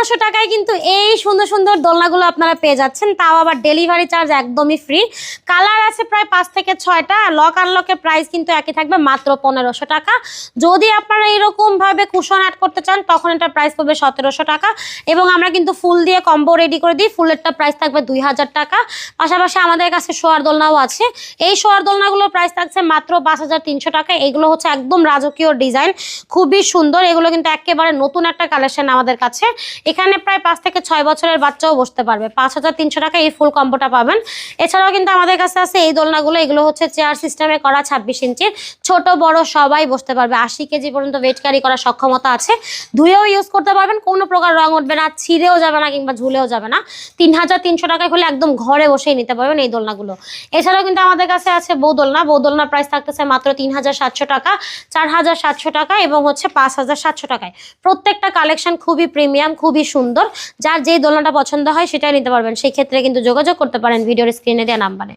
1500 টাকায় কিন্তু এই সুন্দর সুন্দর দোলনাগুলো আপনারা পেয়ে যাচ্ছেন, তাও আবার ডেলিভারি চার্জ একদমই ফ্রি। কালার আছে প্রায় 5 থেকে 6টা। লক আনলকের প্রাইস কিন্তু একই থাকবে, মাত্র 1500 টাকা। যদি আপনারা এরকম ভাবে কুশন অ্যাড করতে চান তখন এটার প্রাইস পড়বে 1700 টাকা। এবং আমরা কিন্তু ফুল দিয়ে কম্বো রেডি করে দিই, ফুলেরটা প্রাইস থাকবে 2000 টাকা। পাশাপাশি আমাদের কাছে শোয়ার দোলনাও আছে, এই শোয়ার দোলনাগুলোর প্রাইস থাকছে মাত্র 5300 টাকা। এগুলো হচ্ছে একদম রাজকীয় ডিজাইন, খুবই সুন্দর। এগুলো কিন্তু একেবারে নতুন একটা কালেকশন আমাদের কাছে। এখানে প্রায় 5 থেকে 6 বছরের বাচ্চাও বসতে পারবে। 5300 টাকা এই ফুল কম্বোটা পাবেন। এছাড়াও কিন্তু আমাদের কাছে আছে এই দোলনাগুলো, এগুলো হচ্ছে চেয়ার সিস্টেমে করা, 26 ইঞ্চির, ছোট বড় সবাই বসতে পারবে। 80 কেজি পর্যন্ত ওয়েট ক্যারি করার সক্ষমতা আছে। ধুয়েও ইউজ করতে পারবেন, কোনো প্রকার রং উঠবে না, ছিঁড়েও যাবে না কিংবা ঝুলেও যাবে না। 3300 টাকায় হলে একদম ঘরে বসেই নিতে পারবেন এই দোলনাগুলো। এছাড়াও কিন্তু আমাদের কাছে আছে বউ দোলনা। বউ দোলনার প্রাইস থাকতেছে মাত্র 3700 টাকা, 4700 টাকা এবং হচ্ছে 5700 টাকায়। প্রত্যেকটা কালেকশন খুবই প্রিমিয়াম, খুবই সুন্দর। যার যেই দোলনাটা পছন্দ হয় সেটাই নিতে পারবেন। সেই ক্ষেত্রে কিন্তু যোগাযোগ করতে পারেন ভিডিওর স্ক্রিনে দেওয়া নাম্বারে।